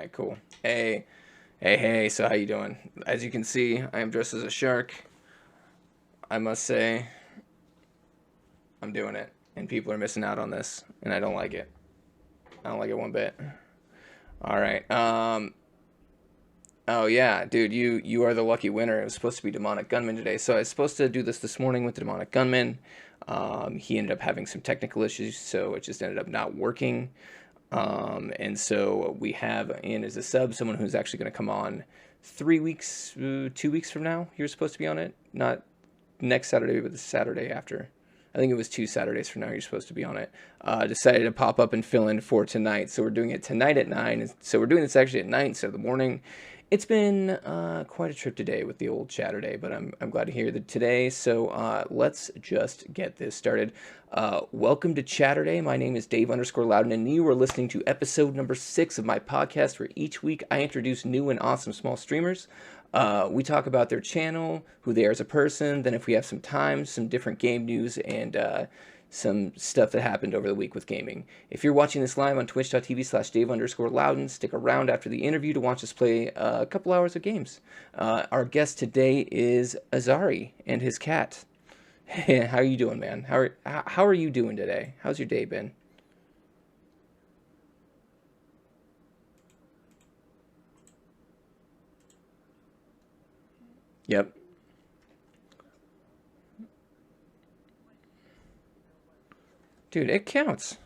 right, cool. Hey, hey. So how you doing? As you can see, I am dressed as a shark. I must say, I'm doing it, and people are missing out on this, and I don't like it. I don't like it one bit. All right. Oh yeah, dude, you are the lucky winner. It was supposed to be Demonic Gunman today, so I was supposed to do this morning with the Demonic Gunman. He ended up having some technical issues, so it just ended up not working. And so we have in as a sub someone who's actually going to come on 3 weeks, 2 weeks from now. You're supposed to be on it, not next Saturday, but the Saturday after. I think it was 2 Saturdays from now you're supposed to be on it. Decided to pop up and fill in for tonight. So we're doing it tonight at 9. So we're doing this actually at night instead of the morning. It's been quite a trip today with the old Chatterday, but I'm glad to hear that today. So let's just get this started. Welcome to Chatterday. My name is Dave_Loudon, and you are listening to episode number 6 of my podcast, where each week I introduce new and awesome small streamers. We talk about their channel, who they are as a person, then if we have some time, some different game news, and some stuff that happened over the week with gaming. If you're watching this live on twitch.tv/Dave_Loudon, stick around after the interview to watch us play a couple hours of games. Our guest today is Azari and his cat. Hey, how are you doing, man? How are you doing today? How's your day been? Yep. Dude, it counts.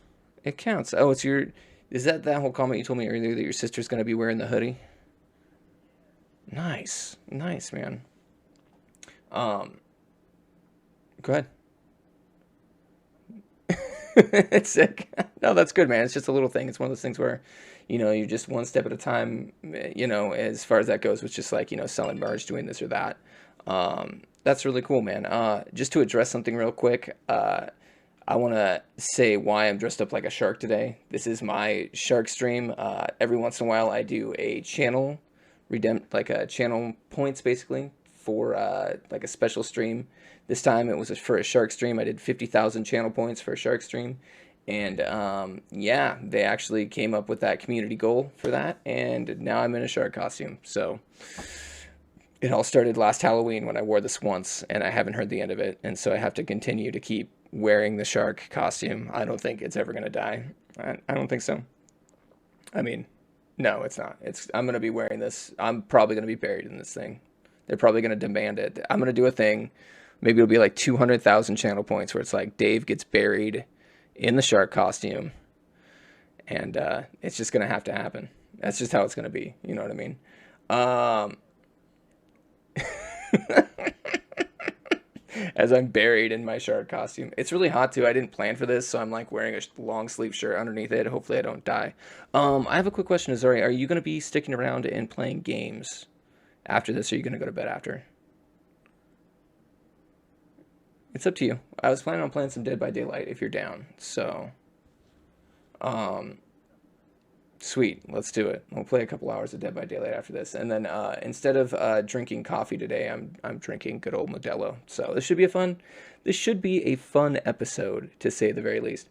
It counts. Oh, it's your... Is that whole comment you told me earlier that your sister's going to be wearing the hoodie? Nice. Nice, man. Um, Go ahead. It's sick. No, that's good, man. It's just a little thing. It's one of those things where, you're just one step at a time, as far as that goes, with just like, selling merch, doing this or that. That's really cool, man. Just to address something real quick, I want to say why I'm dressed up like a shark today. This is my shark stream. Every once in a while, I do a channel like a channel points basically for like a special stream. This time it was for a shark stream. I did 50,000 channel points for a shark stream, and yeah, they actually came up with that community goal for that, and now I'm in a shark costume. So it all started last Halloween when I wore this once, and I haven't heard the end of it, and so I have to continue to keep wearing the shark costume. I don't think it's ever gonna die. I don't think so. I mean, no, it's not. I'm gonna be wearing this. I'm probably gonna be buried in this thing. They're probably gonna demand it. I'm gonna do a thing. Maybe it'll be like 200,000 channel points where it's like Dave gets buried in the shark costume, and it's just gonna have to happen. That's just how it's gonna be. You know what I mean? Um, as I'm buried in my shark costume. It's really hot too. I didn't plan for this, so I'm like wearing a long sleeve shirt underneath it. Hopefully I don't die. I have a quick question, Azari. Are you going to be sticking around and playing games after this, or are you going to go to bed after? It's up to you. I was planning on playing some Dead by Daylight if you're down. So, um, sweet. Let's do it. We'll play a couple hours of Dead by Daylight after this, and then instead of drinking coffee today, I'm drinking good old Modelo. So this should be a fun. This should be a fun episode, to say the very least.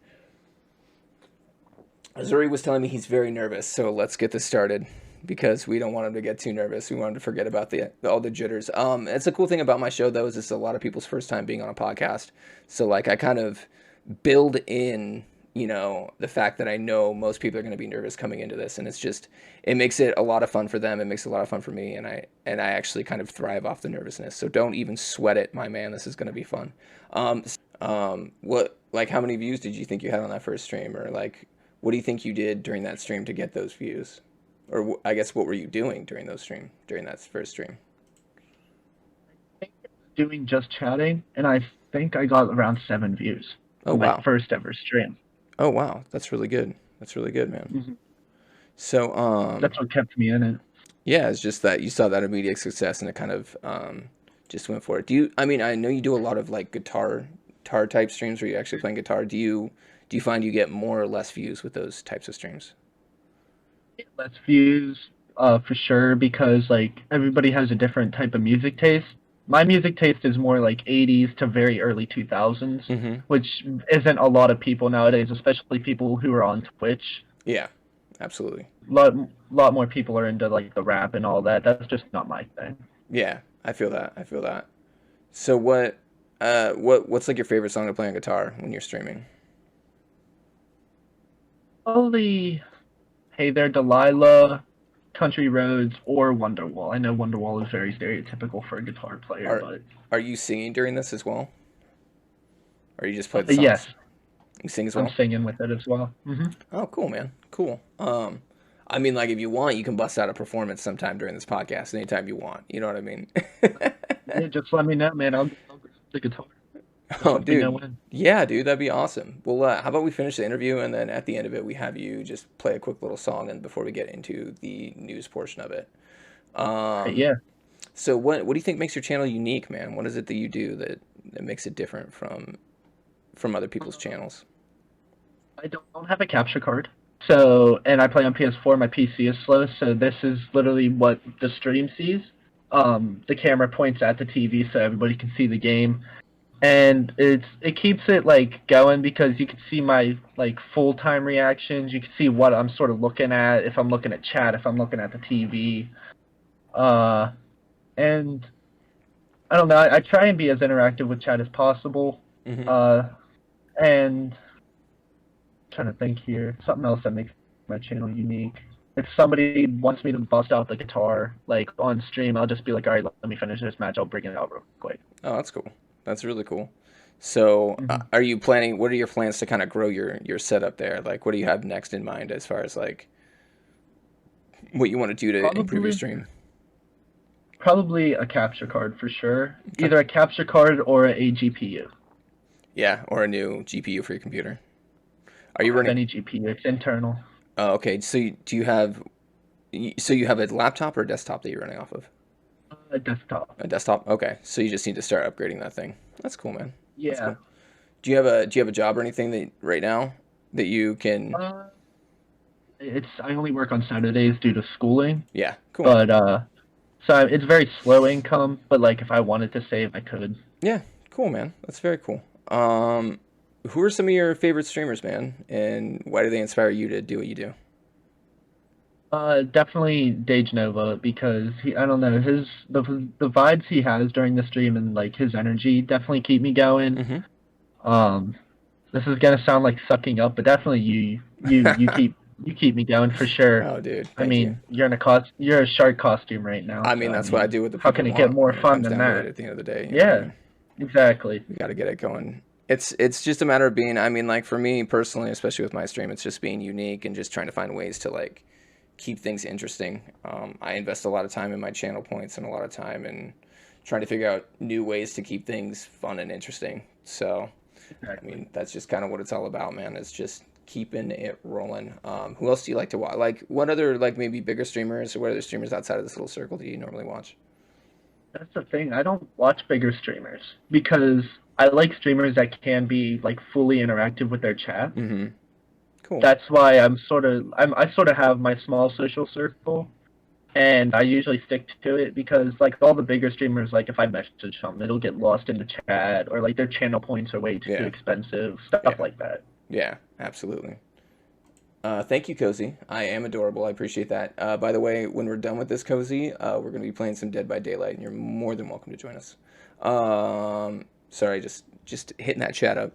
Azuri was telling me he's very nervous, so let's get this started because we don't want him to get too nervous. We want him to forget about the all the jitters. It's a cool thing about my show though is it's a lot of people's first time being on a podcast. So like I kind of build in, the fact that I know most people are going to be nervous coming into this, and it makes it a lot of fun for them. It makes it a lot of fun for me, and I actually kind of thrive off the nervousness. So don't even sweat it, my man. This is going to be fun. What like how many views did you think you had on that first stream, or like what do you think you did during that stream to get those views? Or I guess what were you doing during that first stream? Doing just chatting, and I think I got around 7 views Oh on my wow. first ever stream. Oh wow. That's really good. That's really good, man. hmm So That's what kept me in it. yeah, it's just that you saw that immediate success and it kind of just went for it. I mean, I know you do a lot of like guitar type streams where you're actually playing guitar. Do you find you get more or less views with those types of streams? Less views, for sure, because like everybody has a different type of music taste. My music taste is more like 80s to very early 2000s, Mm-hmm. which isn't a lot of people nowadays, especially people who are on Twitch. Yeah. absolutely. Lot more people are into like the rap and all that. That's just not my thing. Yeah, I feel that. I feel that. So what's like your favorite song to play on guitar when you're streaming? Probably Hey There Delilah, Country Roads, or Wonderwall. I know Wonderwall is very stereotypical for a guitar player, Are but are you singing during this as well? Or you just play the yes, songs? You sing as I'm well? singing with it as well. Oh, cool, man. Cool. I mean, like if you want, you can bust out a performance sometime during this podcast, anytime you want. You know what I mean? Yeah, just let me know, man. I'll grab the guitar. Just Oh, let me know dude. when. Yeah, dude, that'd be awesome. Well, how about we finish the interview and then at the end of it, we have you just play a quick little song and before we get into the news portion of it. Right, Um, yeah. so what do you think makes your channel unique, man? What is it that you do that makes it different from other people's channels? I don't have a capture card. So, and I play on PS4. My PC is slow, so this is literally what the stream sees. The camera points at the TV so everybody can see the game, and it keeps it like going because you can see my like full time reactions. You can see what I'm sort of looking at, if I'm looking at chat, if I'm looking at the TV. Uh, and I don't know. I try and be as interactive with chat as possible. Hmm. Uh, and trying to think here. Something else that makes my channel unique. If somebody wants me to bust out the guitar like on stream, I'll just be like, all right, let me finish this match. I'll bring it out real quick. Oh, that's cool. That's really cool. So, Hmm. are you planning? What are your plans to kind of grow your setup there? Like, what do you have next in mind as far as like what you want to do to improve your Probably, stream? probably a capture card for sure. Okay. Either a capture card or a GPU. Yeah, or a new GPU for your computer. Are I you don't have running? any GPU. It's internal. Oh, okay. So, do you have? So you have a laptop or a desktop that you're running off of? A desktop. A desktop. Okay. So you just need to start upgrading that thing. That's cool, man. That's Yeah. cool. Do you have a job or anything that right now that you can? Uh, it's I only work on Saturdays due to schooling, Yeah. Cool. but so it's very slow income. But like if I wanted to save, I could. Yeah. Cool, man. That's very cool. Um, who are some of your favorite streamers, man? And why do they inspire you to do what you do? Definitely Dage Nova because I don't know, the vibes he has during the stream and like his energy definitely keep me going. Mm-hmm. Um, this is gonna sound like sucking up, but definitely you keep me going for sure. Oh, dude, I thank you. mean, you're a shark costume right now, I so mean, I that's what I mean, do what the how people can it get want more when it fun comes than down to it that? at the end of the day. You know what I Yeah, mean? exactly. We got to get it going. It's just a matter of being, I mean, like for me personally, especially with my stream, it's just being unique and just trying to find ways to like keep things interesting. I invest a lot of time in my channel points and a lot of time in trying to figure out new ways to keep things fun and interesting. So, I Exactly. mean, that's just kind of what it's all about, man. It's just keeping it rolling. Who else do you like to watch? Like, what other like maybe bigger streamers or what other streamers outside of this little circle do you normally watch? That's the thing. I don't watch bigger streamers because I like streamers that can be like fully interactive with their chat. Mm-hmm. Cool. That's why I sort of have my small social circle, and I usually stick to it because like all the bigger streamers, like if I message them, it'll get lost in the chat, or like their channel points are way too Yeah. expensive, stuff Yeah. like that. Yeah. Absolutely. Thank you, Cozy. I am adorable. I appreciate that. By the way, when we're done with this, Cozy, we're going to be playing some Dead by Daylight, and you're more than welcome to join us. Sorry, just hitting that chat up.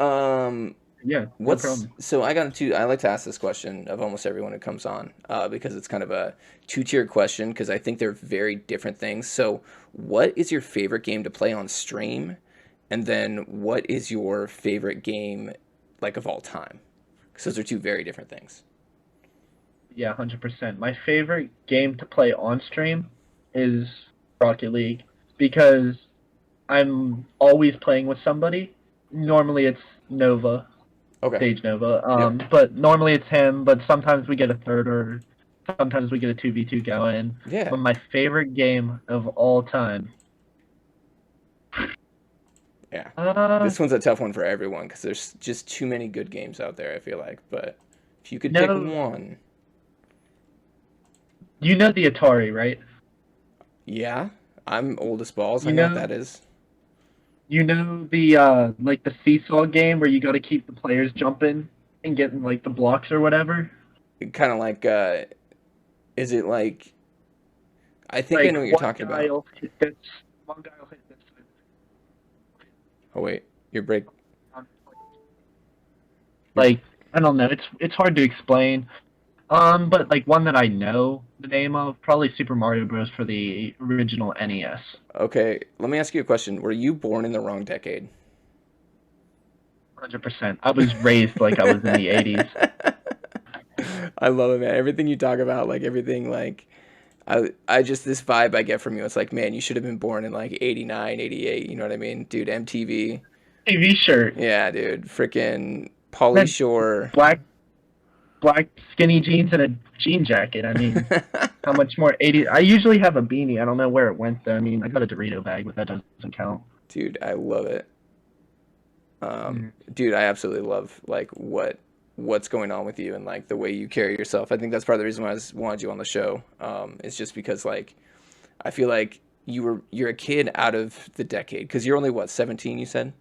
Um, Yeah, no what's problem. so I got into I like to ask this question of almost everyone who comes on because it's kind of a two-tier question because I think they're very different things. So, what is your favorite game to play on stream, and then what is your favorite game like of all time? Because those are two very different things. Yeah, 100%. My favorite game to play on stream is Rocket League because I'm always playing with somebody. Normally it's Nova, Okay. Stage Nova. Yep. But normally it's him, but sometimes we get a third or sometimes we get a 2v2 going. Yeah. But my favorite game of all time. Yeah. Uh, This one's a tough one for everyone because there's just too many good games out there, I feel like. But if you could pick no, one, you know the Atari, right? yeah, I'm old as balls. I You know what know, that is. you know the like the seesaw game where you got to keep the players jumping and getting like the blocks or whatever. kind of like, is it like? I think I Like know what you're one talking guy about. will hit this, one guy will hit this with Oh wait, your break. Your like I don't know. It's hard to explain. But like one that I know the name of, probably Super Mario Bros. For the original NES. okay. Let me ask you a question. Were you born in the wrong decade? 100%. I was raised like I was in the 80s. I love it, man. Everything you talk about, like everything, like I just this vibe I get from you. It's like, man, you should have been born in like 89, 88. You know what I mean, dude? MTV. TV shirt. Yeah, dude. Freaking Pauly Then Shore. black skinny jeans and a jean jacket. I mean, how much more 80? I usually have a beanie. I don't know where it went though. I mean, I got a Dorito bag, but that doesn't count. Dude, I love it. Mm. Dude, I absolutely love like what's going on with you and like the way you carry yourself. I think that's part of the reason why wanted you on the show. It's just because like I feel like you're a kid out of the decade because you're only what 17 you said.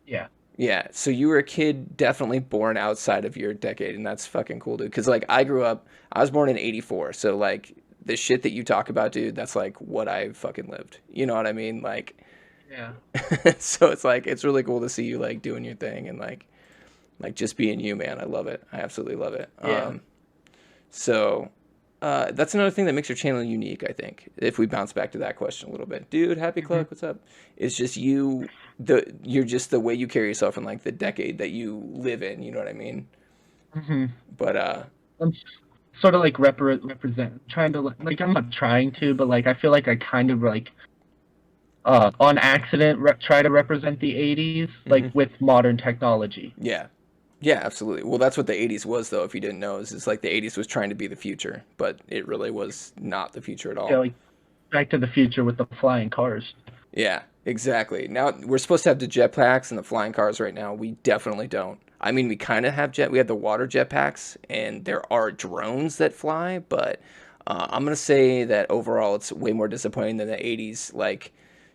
Yeah. Yeah, so you were a kid definitely born outside of your decade, and that's fucking cool, dude. Because like I was born in '84, so like the shit that you talk about, dude, that's like what I fucking lived. You know what I mean? Like, Yeah. so it's like it's really cool to see you like doing your thing and like just being you, man. I love it. I absolutely love it. Yeah. So that's another thing that makes your channel unique, I think. If we bounce back to that question a little bit, dude, Happy Hmm. Cluck, what's up? It's just you're just the way you carry yourself in like the decade that you live in. You know what I mean? Hmm. But I'm sort of like represent, trying to like I'm not trying to, but like I feel like I kind of like on accident try to represent the 80s like mhm. with modern technology. Yeah, yeah, absolutely. Well, that's what the '80s was, though. If you didn't know, is it's like the '80s was trying to be the future, but it really was not the future at Yeah, all. like Back to the Future with the flying cars. Yeah, exactly. Now we're supposed to have the jetpacks and the flying cars right now. We definitely don't. I mean, we kind of have jet. We have the water jetpacks, and there are drones that fly. But I'm gonna say that overall, it's way more disappointing than the '80s, like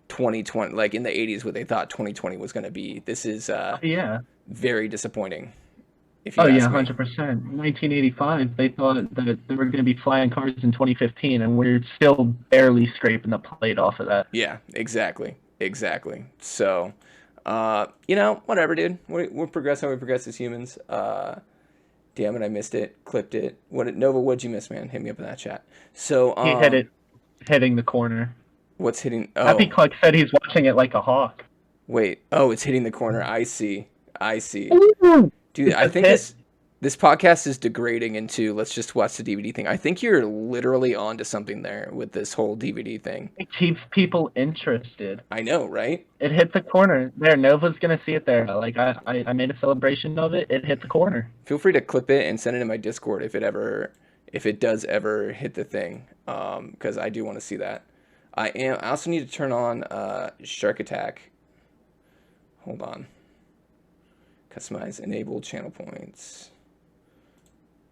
2020. Like in the '80s, what they thought 2020 was gonna be. This is Oh yeah. very disappointing, if Oh you yeah, ask me. 100%. 1985, they thought that there were going to be flying cars in 2015, and we're still barely scraping the plate off of that. Yeah, exactly, exactly. So, whatever, dude. We're progressing. We progress as humans. Damn it, I missed it. Clipped it. Nova? What'd you miss, man? Hit me up in that chat. So, He hit it, hitting the corner. what's hitting? Happy Oh, Cluck said he's watching it like a hawk. wait. Oh, it's hitting the corner. I see. I see. Ooh, Dude, it I just think hit. this podcast is degrading into let's just watch the DVD thing. I think you're literally onto something there with this whole DVD thing. It keeps people interested. I know, right? It hit the corner. There, Nova's gonna see it there. Like I made a celebration of it. It hit the corner. Feel free to clip it and send it in my Discord if it does ever hit the thing. Because I do want to see that. I also need to turn on Shark Attack. Hold on. Customize enable channel points.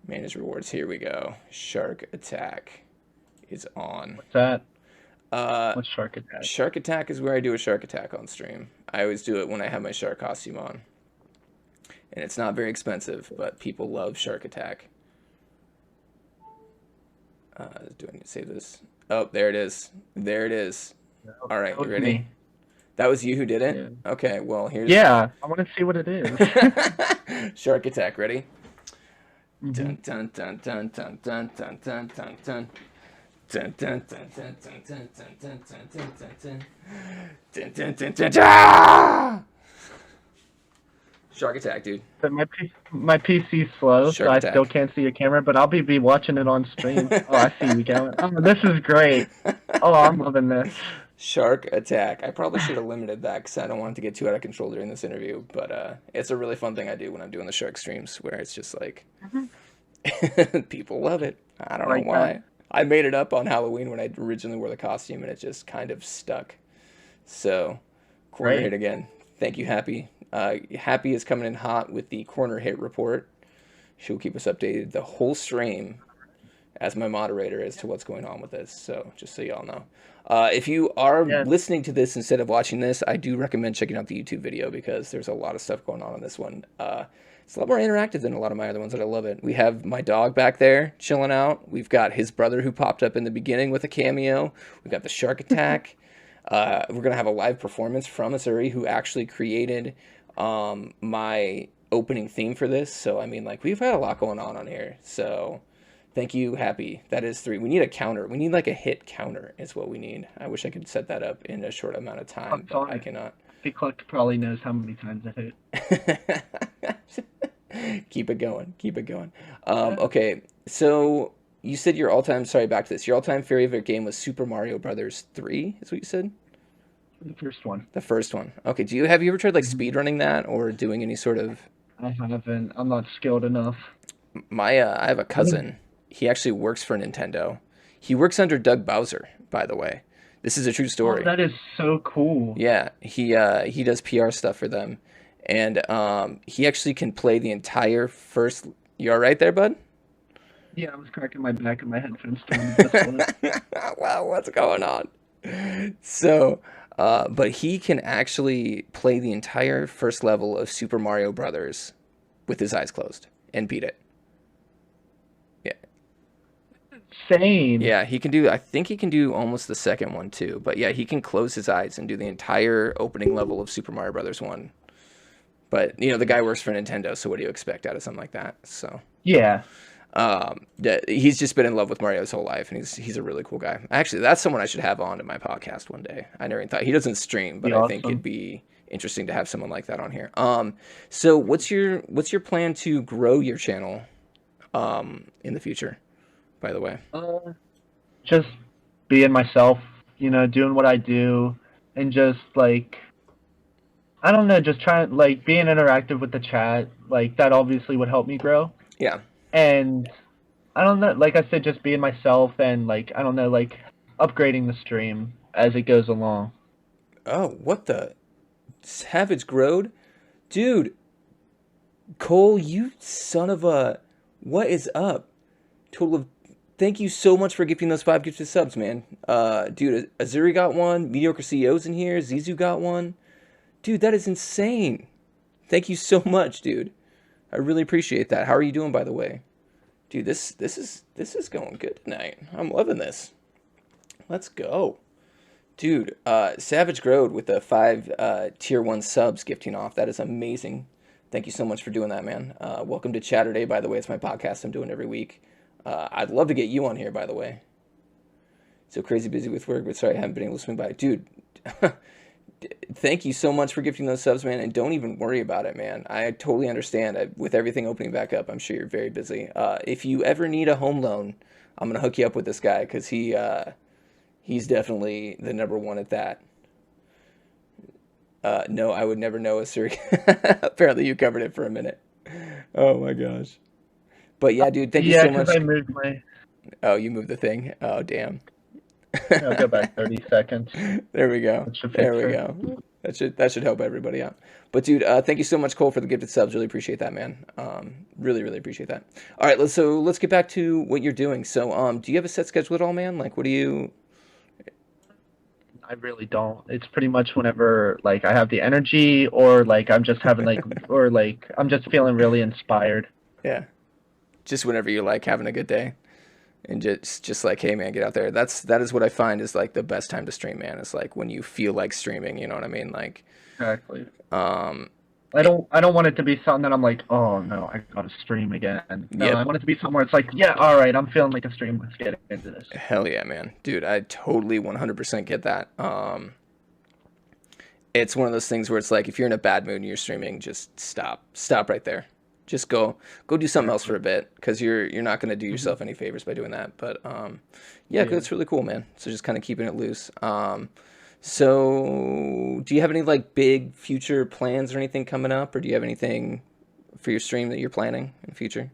Manage rewards. Here we go. Shark Attack is on. What's that? Uh, What's Shark Attack? Shark Attack is where I do a Shark Attack on stream. I always do it when I have my shark costume on. And it's not very expensive, but people love Shark Attack. Do I need to save this? Oh, there it is. There it is. All right, That you was ready? me. That was you who did it? Yeah. Okay, well, here's Yeah, I want to see what it is. Shark Attack. Ready? Hmm. Dun dun dun dun dun dun dun dun dun dun. Dun dun dun dun dun dun dun dun dun dun dun dun dun dun dun dun. Shark Attack, dude. But my PC's slow, so Shark I still Attack. can't see your camera. But I'll be watching it on stream. Oh, I see you going. Oh, this is great. Oh, I'm loving this. Shark Attack. I probably should have limited that because I don't want it to get too out of control during this interview. But it's a really fun thing I do when I'm doing the shark streams, where it's just like Mhm. people love it. I don't know Like that. why. I made it up on Halloween when I originally wore the costume, and it just kind of stuck. So, corner hit Great. again. Thank you, Happy. Happy is coming in hot with the corner hit report. She'll keep us updated the whole stream as my moderator as to what's going on with this. So just so y'all know. If you are Yeah. listening to this instead of watching this, I do recommend checking out the YouTube video because there's a lot of stuff going on this one. It's a lot more interactive than a lot of my other ones, and I love it. We have my dog back there chilling out. We've got his brother who popped up in the beginning with a cameo. We've got the shark attack. We're gonna have a live performance from Missouri, who actually created my opening theme for this. So I mean, like we've had a lot going on here. So thank you, Happy. That is 3. We need a counter. We need like a hit counter is what we need. I wish I could set that up in a short amount of time, but I cannot. Click probably knows how many times I hit. Keep it going. Keep it going. Okay, so you said your all-time. Sorry, back to this. Your all-time favorite game was Super Mario Brothers 3. Is what you said? The first one. The first one. Okay. Have you ever tried like speedrunning that or doing any sort of? I haven't. I'm not skilled enough. I have a cousin. He actually works for Nintendo. He works under Doug Bowser, by the way. This is a true story. Oh, that is so cool. Yeah, he does PR stuff for them, and he actually can play the entire first. You all right there, bud? Yeah, I was cracking my back and my headphones down. Wow, what's going on? So, but he can actually play the entire first level of Super Mario Brothers with his eyes closed and beat it. Yeah. Insane. Yeah, he can do. I think he can do almost the second one too. But yeah, he can close his eyes and do the entire opening level of Super Mario Brothers 1. But the guy works for Nintendo, so what do you expect out of something like that? So yeah. He's just been in love with Mario his whole life, and he's a really cool guy. Actually, that's someone I should have on to my podcast one day. I never even thought he doesn't stream, but I think it'd be interesting to have someone like that on here. So what's your plan to grow your channel, in the future? By the way, just being myself, doing what I do, and just like, I don't know, just trying like being interactive with the chat, like that obviously would help me grow. Yeah. And I don't know, like I said, just being myself and like, I don't know, like upgrading the stream as it goes along. Oh, what the Savage Grode? Dude, Cole, you son of a, what is up? Total of, thank you so much for gifting those 5 gifted subs, man. Dude, Azuri got one, Mediocre CEO's in here, Zizu got one. Dude, that is insane. Thank you so much, dude. I really appreciate that. How are you doing, by the way? Dude, this is going good tonight. I'm loving this. Let's go. Dude, Savage Grode with the 5 tier 1 subs gifting off. That is amazing. Thank you so much for doing that, man. Welcome to Chatterday, by the way. It's my podcast I'm doing every week. I'd love to get you on here, by the way. So crazy busy with work, but sorry I haven't been able to swing by. Dude, thank you so much for gifting those subs, man, and don't even worry about it, man. I totally understand. With everything opening back up, I'm sure you're very busy. If you ever need a home loan, I'm going to hook you up with this guy, because he's definitely the #1 at that. No, I would never know a Siri. Apparently you covered it for a minute. Oh my gosh. But yeah, dude, thank you so much. I moved my... Oh, you moved the thing? Oh, damn. I'll go back 30 seconds. There we go. There we go. That should help everybody out. But dude, thank you so much, Cole, for the gifted subs. Really appreciate that, man. Really, really appreciate that. All right, let's get back to what you're doing. So, do you have a set schedule at all, man? Like, what do you? I really don't. It's pretty much whenever like I have the energy, or like I'm just having like, or like I'm just feeling really inspired. Yeah. Just whenever you're like having a good day. And just like, hey man, get out there. That is what I find is like the best time to stream, man. It's like when you feel like streaming, you know what I mean? Like exactly. I don't want it to be something that I'm like, oh no, I gotta stream again. No, yep. I want it to be somewhere it's like, yeah, all right, I'm feeling like a stream. Let's get into this. Hell yeah, man, dude, I totally 100% get that. It's one of those things where it's like if you're in a bad mood and you're streaming, just stop right there. Just go do something else for a bit, because you're not going to do yourself any favors by doing that. But yeah, it's really cool, man. So just kind of keeping it loose. So do you have any like big future plans or anything coming up, or do you have anything for your stream that you're planning in the future?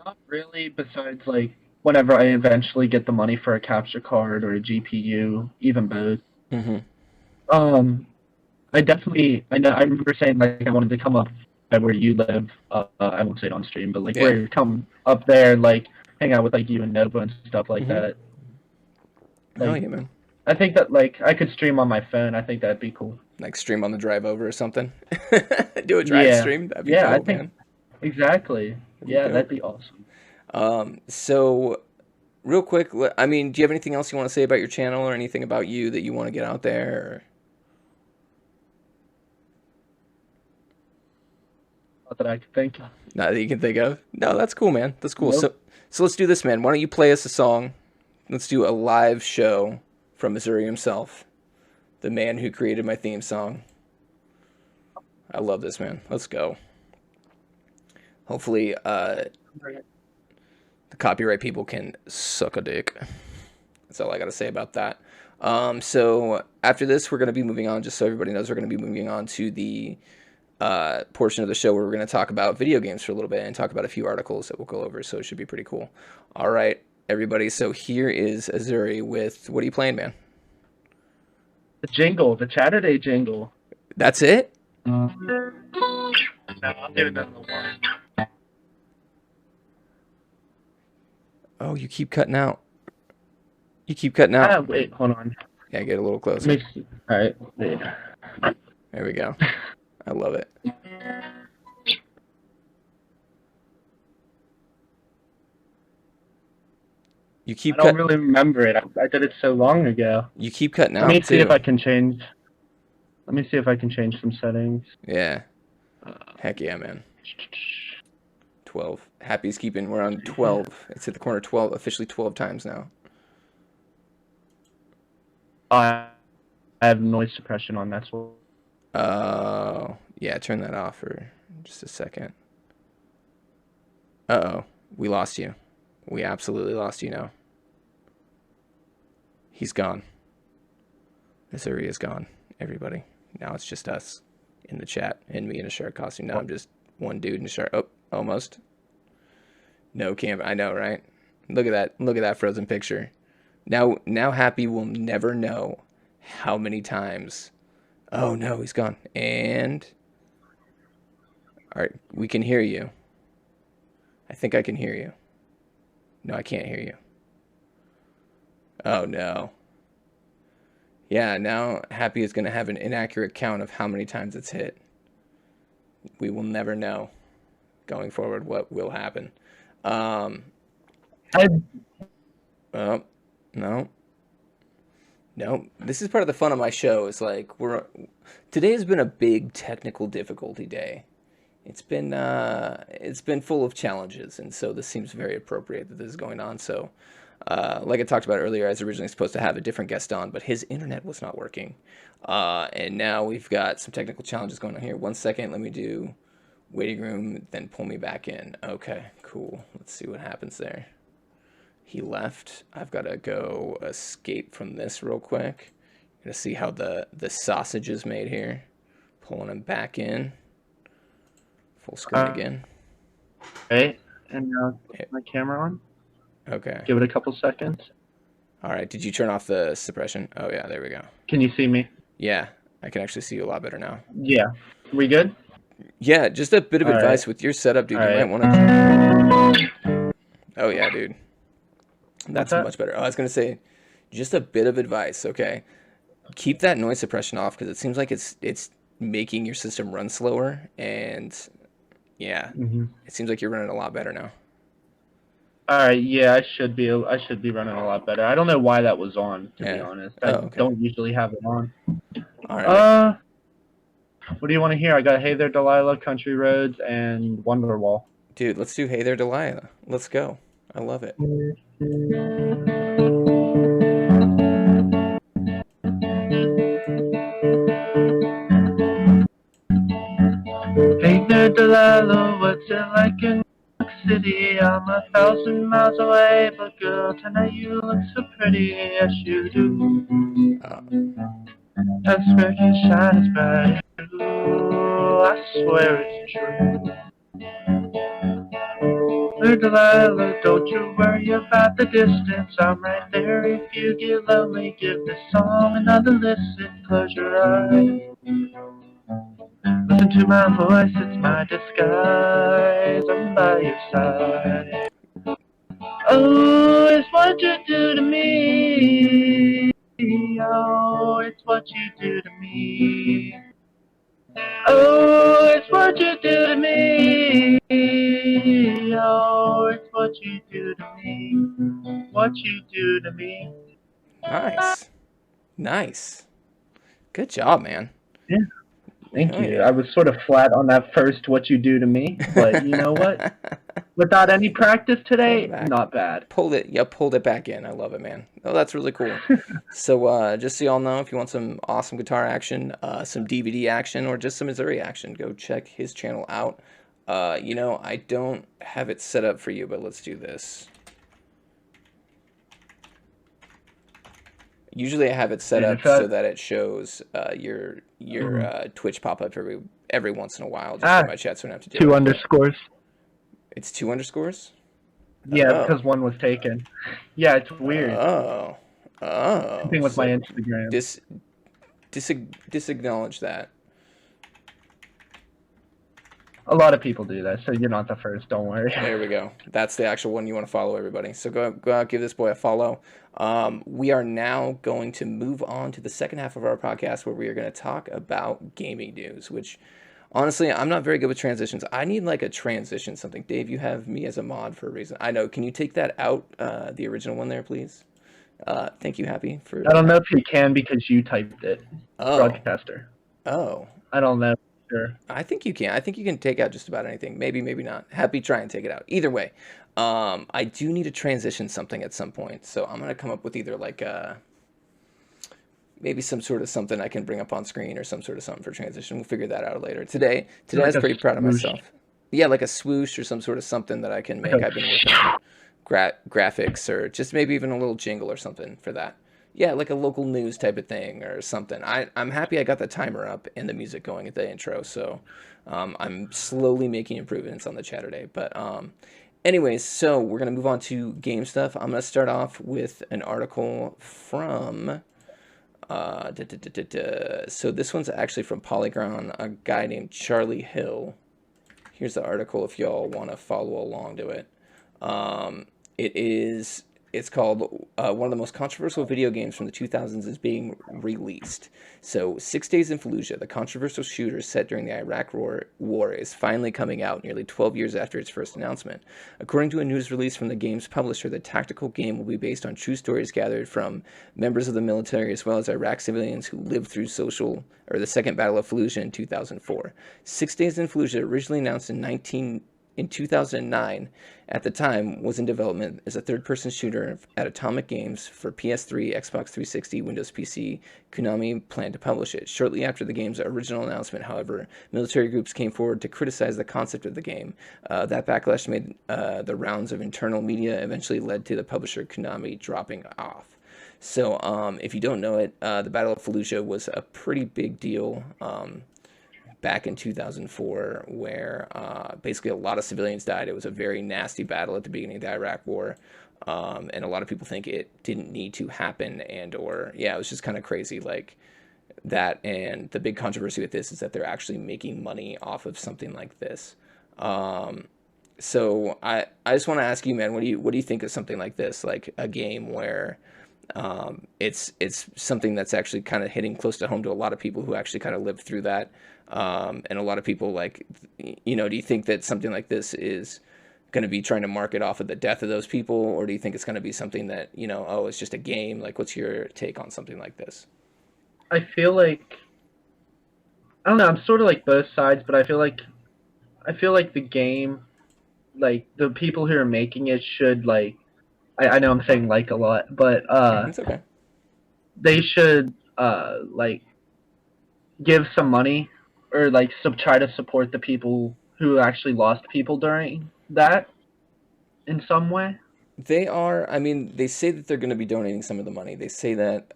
Not really, besides like whenever I eventually get the money for a capture card or a GPU, even both. I remember saying like I wanted to come up where you live. I won't say it on stream, but like where you come up there and like hang out with like you and Nova and stuff like that. Like, oh yeah, man. I think that like I could stream on my phone. I think that'd be cool. Like stream on the drive over or something. Do a drive Yeah, stream. That'd be yeah, I dope, think man. exactly. That'd be Yeah, that'd dope. be awesome. So real quick, I mean, do you have anything else you want to say about your channel or anything about you that you want to get out there? Or... Not that I could think of. Not that you can think of. No, that's cool, man. That's cool. Nope. So let's do this, man. Why don't you play us a song? Let's do a live show from Missouri himself, the man who created my theme song. I love this, man. Let's go. Hopefully, the copyright people can suck a dick. That's all I got to say about that. So after this, we're going to be moving on. Just so everybody knows, we're going to be moving on to the portion of the show where we're going to talk about video games for a little bit and talk about a few articles that we'll go over. So it should be pretty cool. All right, everybody. So here is Azuri with, what are you playing, man? The jingle, the Chatterday jingle. That's it? No, I'll do another one. Oh, you keep cutting out. You keep cutting out. Ah, wait, hold on. Yeah, get a little closer. All right. Wait. There we go. I love it. You keep I don't really remember it. I did it so long ago. You keep cutting out. Let me see too. if I can change. Let me see if I can change some settings. Yeah. Heck yeah, man. 12. Happy's keeping. We're on 12. It's at the corner 12. Officially 12 times now. I have noise suppression on. That's what. Oh, yeah. Turn that off for just a second. Uh-oh. We lost you. We absolutely lost you now. He's gone. Missouri is gone, everybody. Now it's just us in the chat and me in a shark costume. Now I'm just one dude in a shark. Oh, almost. No camera. I know, right? Look at that. Look at that frozen picture. Now Happy will never know how many times. Oh no, he's gone. And all right, we can hear you. I think I can hear you. No, I can't hear you. Oh no. Yeah, now Happy is going to have an inaccurate count of how many times it's hit. We will never know going forward what will happen. Oh, no. No, this is part of the fun of my show. Is like today has been a big technical difficulty day. It's been full of challenges, and so this seems very appropriate that this is going on. So, like I talked about earlier, I was originally supposed to have a different guest on, but his internet was not working, and now we've got some technical challenges going on here. 1 second, let me do waiting room, then pull me back in. Okay, cool. Let's see what happens there. He left. I've got to go escape from this real quick. Gonna see how the sausage is made here. Pulling him back in. Full screen again. Okay, and now put my camera on. Okay. Give it a couple seconds. All right. Did you turn off the suppression? Oh yeah, there we go. Can you see me? Yeah, I can actually see you a lot better now. Yeah. We good? Yeah, just a bit of advice with your setup, dude. You might want to. Oh yeah, dude. That's much better. Oh, I was gonna say, just a bit of advice. Okay, keep that noise suppression off because it seems like it's making your system run slower, and yeah, it seems like you're running a lot better now. All right, yeah, I should be running a lot better. I don't know why that was on, to be honest. I don't usually have it on. All right. What do you want to hear? I got Hey There Delilah, Country Roads, and Wonderwall. Dude, let's do Hey There Delilah. Let's go. I love it. Hey there, Delilah, what's it like in New York City? I'm 1,000 miles away, but girl, tonight you look so pretty, yes you do. I swear you shine as bright as you. I swear it's true. Hey Delilah, don't you worry about the distance. I'm right there if you get lonely. Give this song another listen. Close your eyes. Listen to my voice, it's my disguise. I'm by your side. Oh, it's what you do to me. Oh, it's what you do to me. what you do to me, what you do to me. Nice. Nice. Good job, man. Yeah, thank Oh you. I yeah. was sort of flat on that first what you do to me, but you know what? Without any practice Pulled it today, back. not bad. Pulled it back in. I love it, man. Oh, that's really cool. So, just so y'all know, if you want some awesome guitar action, some DVD action, or just some Missouri action, go check his channel out. I don't have it set up for you, but let's do this. Usually, I have it set And up if so I, that it shows your mhm. Twitch pop up every once in a while, just so Ah, my chats don't have to do two it. But underscores. it's two underscores. Yeah, Oh, because one was taken. Yeah, it's weird. oh, Same oh. thing with my So Instagram. dis disacknowledge that. A lot of people do that, so you're not the first. Don't worry. There we go. That's the actual one you want to follow, everybody. So go out, give this boy a follow. We are now going to move on to the second half of our podcast where we are going to talk about gaming news, which honestly, I'm not very good with transitions. I need like a transition something. Dave, you have me as a mod for a reason. I know. Can you take that out, the original one there, please? Thank you, Happy, for I don't that. know if you can because you typed it, Oh, broadcaster. oh. I don't know. Sure. I think you can. I think you can take out just about anything. Maybe, maybe not. Happy try and take it out. Either way, I do need to transition something at some point. So I'm gonna come up with either like maybe some sort of something I can bring up on screen or some sort of something for transition. We'll figure that out later. Today I Like was a pretty proud of swoosh. myself. Yeah, like a swoosh or some sort of something that I can Like make. a I've been working on graphics or just maybe even a little jingle or something for that. Yeah, like a local news type of thing or something. I'm happy I got the timer up and the music going at the intro, so I'm slowly making improvements on the Chatterday. But anyways, so we're gonna move on to game stuff. I'm gonna start off with an article from so this one's actually from Polygon, a guy named Charlie Hill. Here's the article if y'all want to follow along to it. Um, it is. It's called one of the most controversial video games from the 2000s is being released. So, 6 Days in Fallujah, the controversial shooter set during the War, is finally coming out nearly 12 years after its first announcement. According to a news release from the game's publisher, the tactical game will be based on true stories gathered from members of the military as well as Iraq civilians who lived through the Second Battle of Fallujah in 2004. 6 Days in Fallujah, originally announced in 2009, at the time was in development as a third-person shooter at Atomic Games for PS3, Xbox 360, Windows PC. Konami planned to publish it. Shortly after the game's original announcement, however, military groups came forward to criticize the concept of the game. That backlash made the rounds of internal media eventually led to the publisher Konami dropping off. So, if you don't know it, the Battle of Fallujah was a pretty big deal. Back in 2004, where basically a lot of civilians died. It was a very nasty battle at the beginning of the Iraq War, and a lot of people think it didn't need to happen, or yeah, it was just kind of crazy like that. And the big controversy with this is that they're actually making money off of something like this. Um, so I just want to ask you, man, what do you think of something like this, like a game where it's something that's actually kind of hitting close to home to a lot of people who actually kind of lived through that. And a lot of people like, do you think that something like this is going to be trying to market off of the death of those people, or do you think it's going to be something that oh, it's just a game? Like, what's your take on something like this? I feel like I don't know. I'm sort of like both sides, but I feel like the game, like the people who are making it should like. I know I'm saying like a lot, but It's okay. they should like give some money or like try to support the people who actually lost people during that in some way. They are. I mean, they say that they're going to be donating some of the money. They say that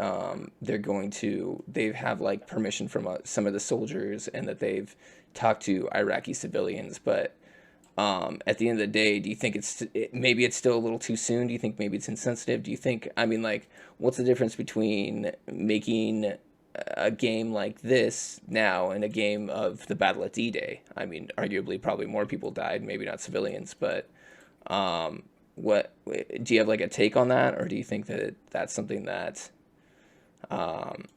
they're going to. They have like permission from some of the soldiers, and that they've talked to Iraqi civilians. But at the end of the day, do you think maybe it's still a little too soon? Do you think maybe it's insensitive? Do you think? I mean, like, what's the difference between making a game like this now and a game of the Battle at D-Day? I mean, arguably, probably more people died. Maybe not civilians, but um, what do you have like a take on that, or do you think that that's something that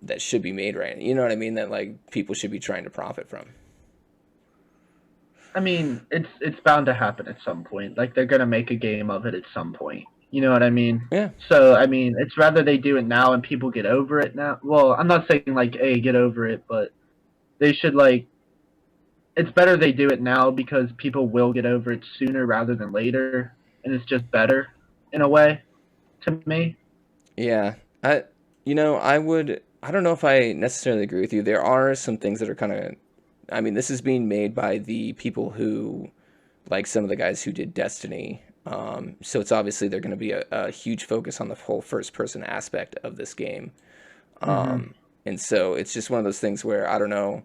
that should be made right? You know what I mean? That like people should be trying to profit from. I mean, it's bound to happen at some point. Like they're gonna make a game of it at some point. You know what I mean? Yeah. So I mean, it's rather they do it now and people get over it now. Well, I'm not saying like, hey, get over it, but they should like. It's better they do it now because people will get over it sooner rather than later, and it's just better in a way to me. Yeah. I I don't know if I necessarily agree with you. There are some things that are kind of I mean, this is being made by the people who like some of the guys who did Destiny. So it's obviously they're going to be a huge focus on the whole first person aspect of this game. Hmm. And so it's just one of those things where I don't know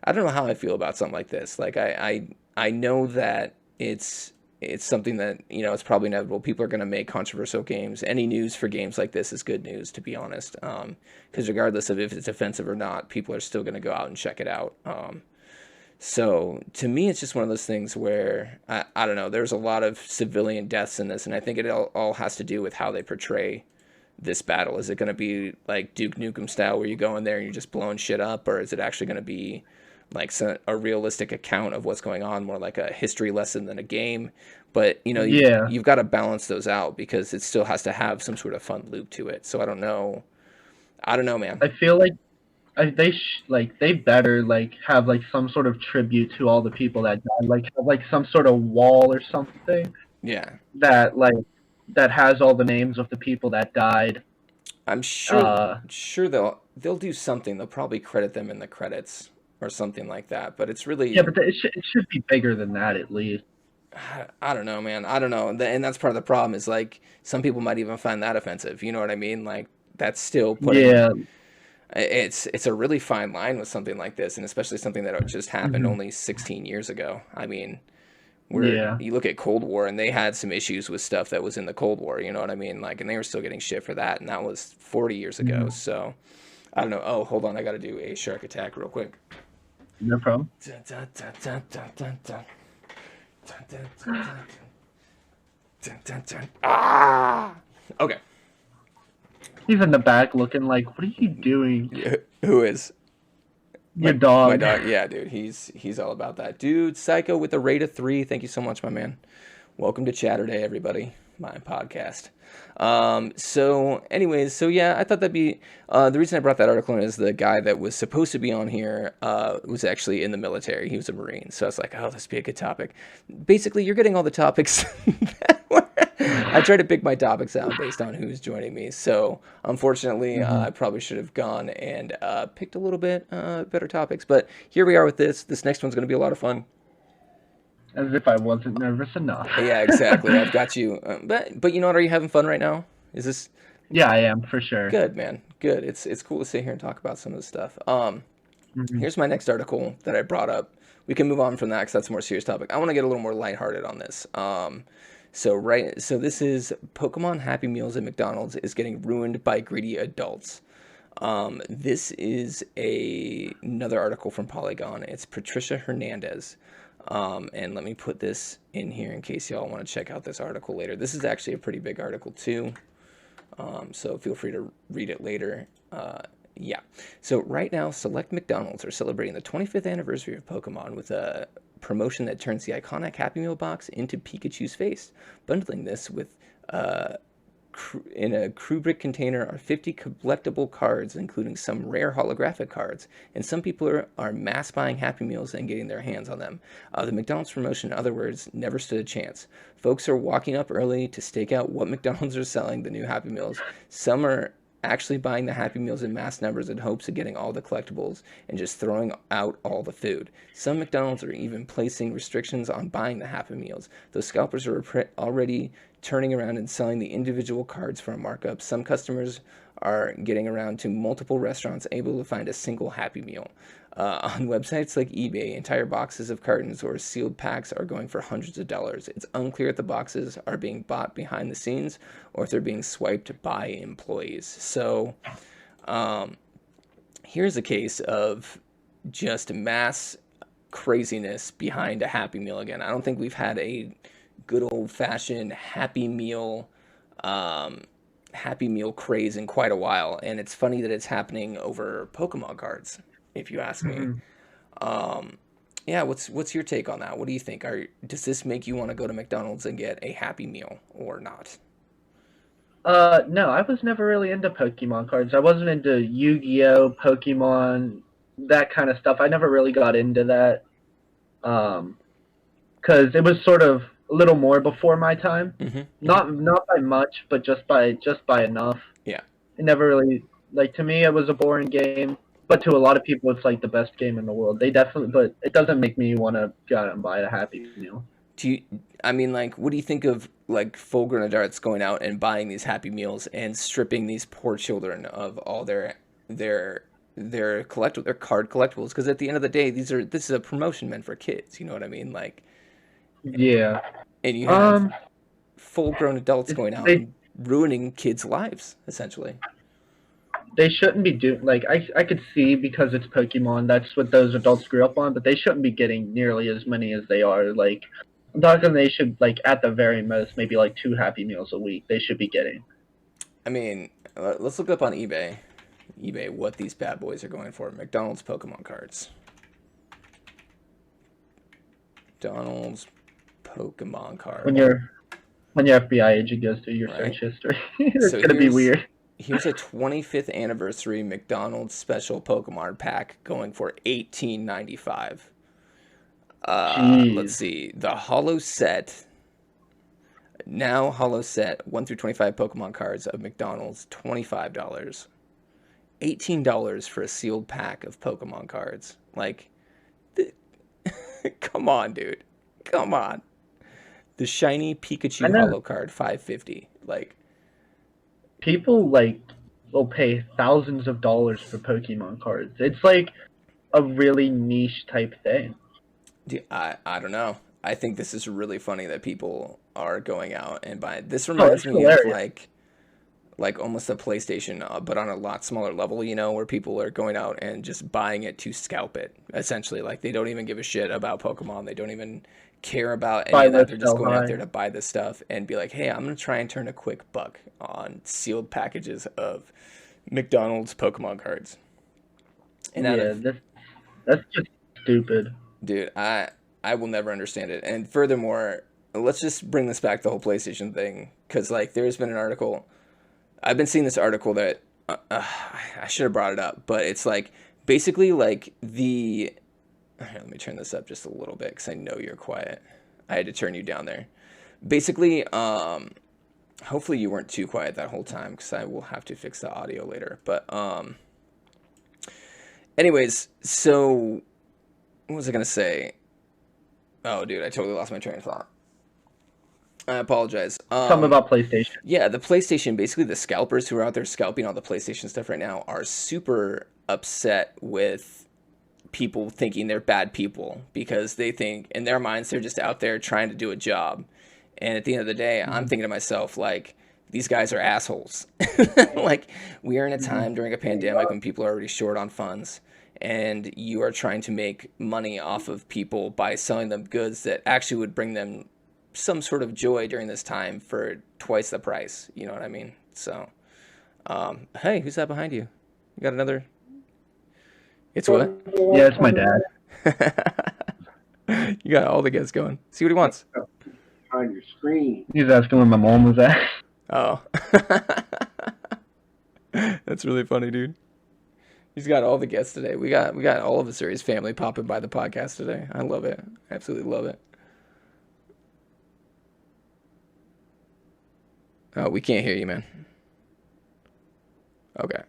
how I feel about something like this. Like I know that it's something that it's probably inevitable. People are going to make controversial games. Any news for games like this is good news, to be honest. Because regardless of if it's offensive or not, people are still going to go out and check it out. So to me, it's just one of those things where I don't know. There's a lot of civilian deaths in this, and I think it all has to do with how they portray this battle. Is it going to be like Duke Nukem style, where you go in there and you're just blowing shit up, or is it actually going to be like a realistic account of what's going on, more like a history lesson than a game? But Yeah, you've got to balance those out because it still has to have some sort of fun loop to it. So I don't know. I don't know, man. I feel like like they better like have like some sort of tribute to all the people that died. Like have like some sort of wall or something Yeah, that like that has all the names of the people that died. I'm sure Uh, sure they'll do something. They'll probably credit them in the credits or something like that. But it's yeah, really but it should be bigger than that at least. I don't know, man. I don't know. And that's part of the problem is like some people might even find that offensive. You know what I mean? Like that's still putting Yeah. it's a really fine line with something like this, and especially something that just happened Hmm. only 16 years ago. I mean, where Yeah. you look at Cold War and they had some issues with stuff that was in the Cold War, you know what I mean? Like, and they were still getting shit for that, and that was 40 years ago. Hmm. So, I don't know. Oh, hold on, I got to do a shark attack real quick. No problem. Dun, dun, dun, dun, dun, dun, dun. Dun, dun, dun, dun, dun, dun, dun. Ah! Okay. He's in the back looking like, what are you doing? Yeah, who is? Your My dog. dog, yeah, dude, he's all about that. Dude, Psycho with a rate of 3. Thank you so much, my man. Welcome to Chatterday, everybody, my podcast. So, anyways, so yeah, I thought that'd be the reason I brought that article in is the guy that was supposed to be on here was actually in the military. He was a Marine, so I was like, oh, this would be a good topic. Basically, you're getting all the topics that were. I try to pick my topics out based on who's joining me. So, unfortunately, Hmm. I probably should have gone and picked a little bit better topics. But here we are with this. This next one's going to be a lot of fun. As if I wasn't nervous enough. Yeah, exactly. I've got you. But you know what? Are you having fun right now? Is this Yeah, I am for sure. good, man? Good. It's cool to sit here and talk about some of this stuff. Hmm. Here's my next article that I brought up. We can move on from that because that's a more serious topic. I want to get a little more lighthearted on this. So this is Pokemon Happy Meals at McDonald's is getting ruined by greedy adults. This is another article from Polygon. It's Patricia Hernandez. And let me put this in here in case y'all want to check out this article later. This is actually a pretty big article too. So feel free to read it later. Yeah. So right now, select McDonald's are celebrating the 25th anniversary of Pokemon with a promotion that turns the iconic Happy Meal box into Pikachu's face. Bundling this with in a Kubrick container are 50 collectible cards, including some rare holographic cards, and some people are mass buying Happy Meals and getting their hands on them. The McDonald's promotion, in other words, never stood a chance. Folks are walking up early to stake out what McDonald's are selling the new Happy Meals. Some are actually buying the Happy Meals in mass numbers in hopes of getting all the collectibles and just throwing out all the food. Some McDonald's are even placing restrictions on buying the Happy Meals. Those scalpers are already turning around and selling the individual cards for a markup. Some customers are getting around to multiple restaurants able to find a single Happy Meal. On websites like eBay, entire boxes of cartons or sealed packs are going for hundreds of dollars. It's unclear if the boxes are being bought behind the scenes or if they're being swiped by employees. So here's a case of just mass craziness behind a Happy Meal again. I don't think we've had a good old fashioned um, Happy Meal craze in quite a while, and it's funny that it's happening over Pokemon cards, if you ask me. Hmm. Yeah, what's your take on that? What do you think? Does this make you want to go to McDonald's and get a Happy Meal or not? No, I was never really into Pokemon cards. I wasn't into Yu-Gi-Oh, Pokemon, that kind of stuff. I never really got into that. Um, because it was sort of a little more before my time. Mm-hmm. Mm-hmm. Not by much, but just by enough. Yeah. It never really, like, to me it was a boring game, but to a lot of people it's like the best game in the world. They definitely, but it doesn't make me want to go out and buy a Happy Meal. Do you, I mean, like, what do you think of like full-grown adults going out and buying these Happy Meals and stripping these poor children of all their their card collectibles? Because at the end of the day, this is a promotion meant for kids. You know what I mean? Like, Yeah. and you have Um, full-grown adults going out they and ruining kids' lives essentially. they shouldn't be doing, like, I could see because it's Pokemon, that's what those adults grew up on, but they shouldn't be getting nearly as many as they are. Like, I'm talking they should, like, at the very most maybe like 2 Happy Meals a week they should be getting. I mean, let's look up on eBay. eBay, what these bad boys are going for. McDonald's Pokemon cards. McDonald's Pokemon When card. your when your FBI agent goes through your Right. search history, it's So gonna be weird. here's a 25th anniversary McDonald's special Pokemon pack going for $18.95. Let's Jeez. see. The Holo set, now Holo set 1 through 25 Pokemon cards of McDonald's, $25. $18 for a sealed pack of Pokemon cards. Like, th- come on, dude. Come on. The shiny I Pikachu know Holo card, 550. Like, people like will pay thousands of dollars for Pokemon cards. It's like a really niche type thing. dude, I don't know. I think this is really funny that people are going out and buying. This Oh, reminds it's me of hilarious. like almost a PlayStation, but on a lot smaller level, you know, where people are going out and just buying it to scalp it, essentially. Like, they don't even give a shit about Pokemon. They don't even care about any Buy of low, that. They're just sell going out there high. to buy this stuff and be like, hey, I'm going to try and turn a quick buck on sealed packages of McDonald's Pokemon cards. And out Yeah, of, that's just stupid. dude, I will never understand it. And furthermore, let's just bring this back, the whole PlayStation thing, because like there's been an article. I've been seeing this article that I should have brought it up, but it's like basically like the. Here, let me turn this up just a little bit because I know you're quiet. I had to turn you down there. Basically, hopefully you weren't too quiet that whole time because I will have to fix the audio later. But anyways, so what was I gonna say? Oh, dude, I totally lost my train of thought. I apologize. Something about PlayStation. Yeah, the PlayStation, basically the scalpers who are out there scalping all the PlayStation stuff right now are super upset with people thinking they're bad people because they think in their minds they're just out there trying to do a job. And at the end of the day, I'm Hmm. thinking to myself, like, these guys are assholes. Like, we are in a Hmm. time during a pandemic when people are already short on funds, and you are trying to make money off of people by selling them goods that actually would bring them some sort of joy during this time for twice the price. You know what I mean? So, hey, who's that behind you? You got another? It's what? Yeah, it's my dad. You got all the guests going. See what he wants. On your screen. He's asking where my mom was at. Oh. That's really funny, dude. He's got all the guests today. We got all of the series family popping by the podcast today. I love it. I absolutely love it. Oh, we can't hear you, man. Okay.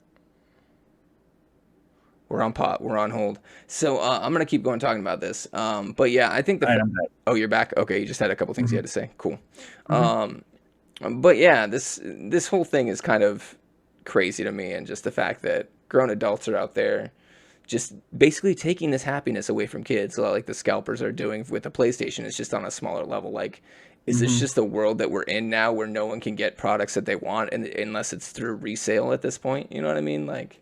We're on pot. We're on hold. So I'm gonna keep going talking about this. But yeah, I think All right, I'm back. oh, you're back. Okay, you just had a couple things you Hmm. had to say. Cool. Hmm. Um, but yeah, this whole thing is kind of crazy to me, and just the fact that grown adults are out there just basically taking this happiness away from kids, like the scalpers are doing with the PlayStation. It's just on a smaller level. Like, is this Hmm. just the world that we're in now, where no one can get products that they want, and unless it's through resale at this point? You know what I mean? Like,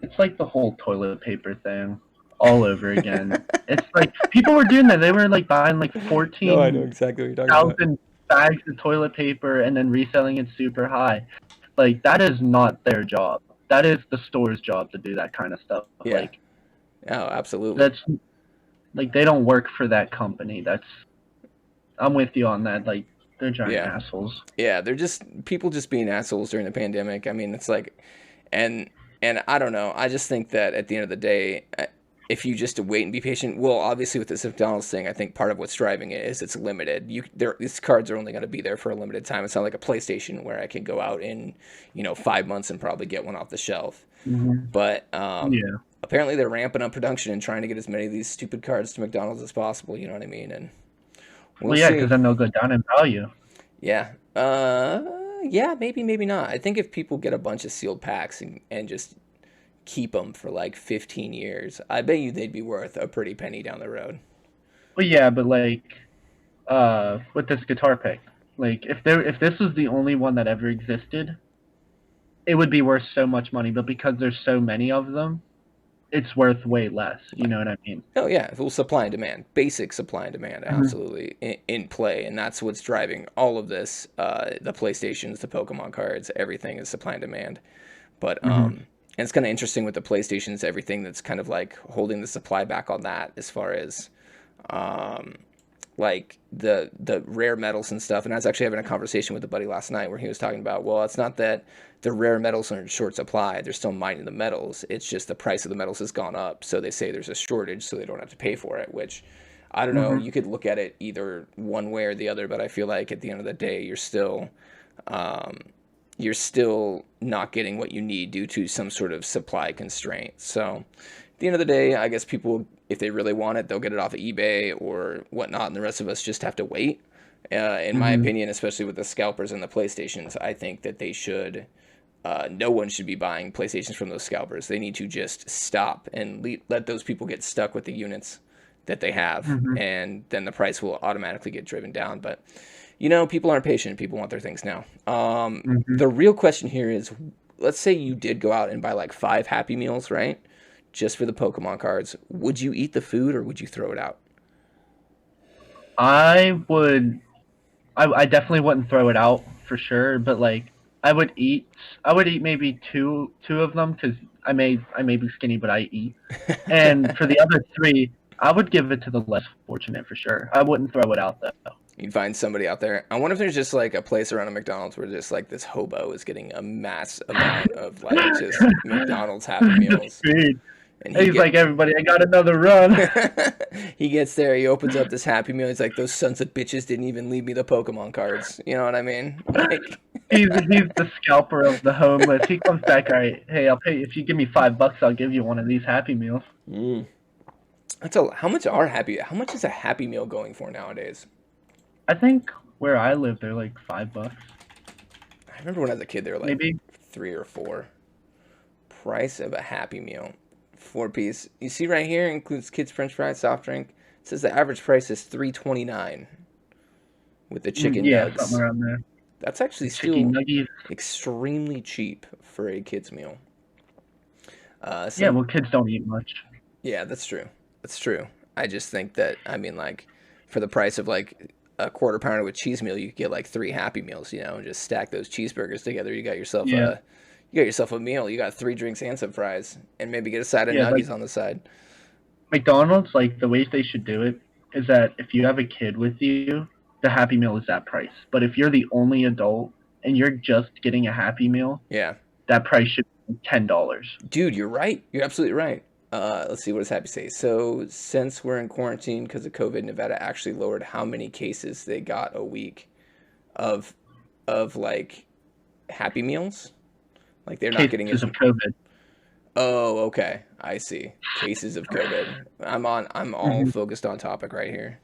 It's like the whole toilet paper thing all over again. It's like people were doing that. They were like buying like no, I know 14,000 exactly what you're talking about. bags of toilet paper and then reselling it super high. Like, that is not their job. That is the store's job to do that kind of stuff. Yeah. Like, Oh, absolutely. that's Like, they don't work for that company. I'm with you on that. Like, they're giant Yeah. assholes. Yeah, they're just people just being assholes during the pandemic. I mean, it's like, and and I don't know. I just think that at the end of the day, if you just wait and be patient, well, obviously with this McDonald's thing, I think part of what's driving it is it's limited. These cards are only going to be there for a limited time. It's not like a PlayStation where I can go out in 5 months and probably get one off the shelf. Hmm. But Yeah. apparently they're ramping up production and trying to get as many of these stupid cards to McDonald's as possible. You know what I mean? And we'll Well, yeah, because see. then they'll go down in value. Yeah. Yeah, maybe, maybe not. I think if people get a bunch of sealed packs and just keep them for like 15 years, I bet you they'd be worth a pretty penny down the road. Well, yeah, but like, with this guitar pick, like, if this was the only one that ever existed, it would be worth so much money. But because there's so many of them, it's worth way less. You know what I mean? Oh yeah, well, supply and demand, basic supply and demand, Hmm. absolutely in play, and that's what's driving all of this. The PlayStations, the Pokemon cards, everything is supply and demand. But Hmm. and it's kind of interesting with the PlayStations, everything that's kind of like holding the supply back on that, as far as um, like the rare metals and stuff. And I was actually having a conversation with a buddy last night where he was talking about, well, it's not that the rare metals are in short supply; they're still mining the metals. It's just the price of the metals has gone up, so they say there's a shortage, so they don't have to pay for it. Which I don't know. Hmm. You could look at it either one way or the other, but I feel like at the end of the day, um, you're still not getting what you need due to some sort of supply constraint. So at the end of the day, I guess people, if they really want it, they'll get it off of eBay or whatnot, and the rest of us just have to wait. In my Hmm. opinion, especially with the scalpers and the PlayStations, I think that they should. No one should be buying PlayStations from those scalpers. They need to just stop and let those people get stuck with the units that they have, Hmm. and then the price will automatically get driven down. But people aren't patient. People want their things now. Hmm. The real question here is, let's say you did go out and buy like 5 Happy Meals, right? Just for the Pokemon cards. Would you eat the food or would you throw it out? I would. I definitely wouldn't throw it out for sure, but like, I would eat. I would eat maybe two of them because I may be skinny, but I eat. And for the other three, I would give it to the less fortunate for sure. I wouldn't throw it out though. You'd find somebody out there. I wonder if there's just like a place around a McDonald's where just like this hobo is getting a mass amount of like just McDonald's Happy Just Meals, feed. and He's like, everybody, I got another run. he gets there, he opens up this Happy Meal. He's like, those sons of bitches didn't even leave me the Pokemon cards. You know what I mean? Like, He's the scalper of the homeless. He comes back, all right, hey, I'll pay if you give me $5, I'll give you one of these Happy Meals. mm. How much is a Happy Meal going for nowadays? I think where I live, they're like $5, I remember when I was a kid, they were like maybe. 3 or 4. Price of a Happy Meal, 4 piece. You see right here, includes kids French fries, soft drink. It says the average price is $3.29 with the chicken Yeah, something nugs. around there. That's actually Chicken still nuggies. extremely cheap for a kid's meal. Yeah, Some well, kids don't eat much. Yeah, that's true. That's true. I just think that, I mean, like, for the price of like a quarter pounder with cheese meal, you could get like 3 Happy Meals, and just stack those cheeseburgers together. Yeah, You got yourself a meal. You got 3 drinks and some fries, and maybe get a side of yeah, like nuggies on the side. McDonald's, like the way they should do it is that if you have a kid with you, the Happy Meal is that price. But if you're the only adult and you're just getting a Happy Meal, Yeah, that price should be $10. dude, you're right. You're absolutely right. Let's see, what does Happy say? So since we're in quarantine because of COVID, Nevada actually lowered how many cases they got a week of like Happy Meals. Like they're not getting Cases as. of COVID. Oh, okay. I see. Cases of COVID. I'm all Hmm. focused on topic right here.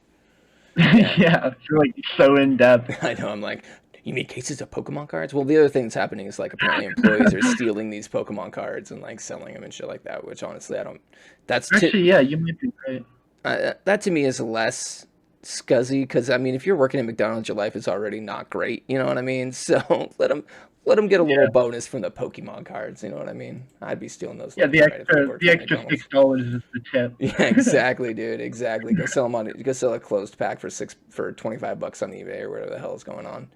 Yeah. Yeah, it's like so in depth. I know. I'm like, you mean cases of Pokemon cards? Well, the other thing that's happening is like apparently employees are stealing these Pokemon cards and like selling them and shit like that, which honestly I don't. That's to Actually, yeah, you might be right. that to me is less scuzzy because I mean if you're working at McDonald's, your life is already not great. You know what I mean? So let them get a little Yeah, bonus from the Pokemon cards. You know what I mean? I'd be stealing those yeah, left and right if I worked the at extra McDonald's. $6 is the tip. Yeah, exactly, dude. Exactly. Go sell a closed pack for 25 bucks on eBay or whatever the hell is going on.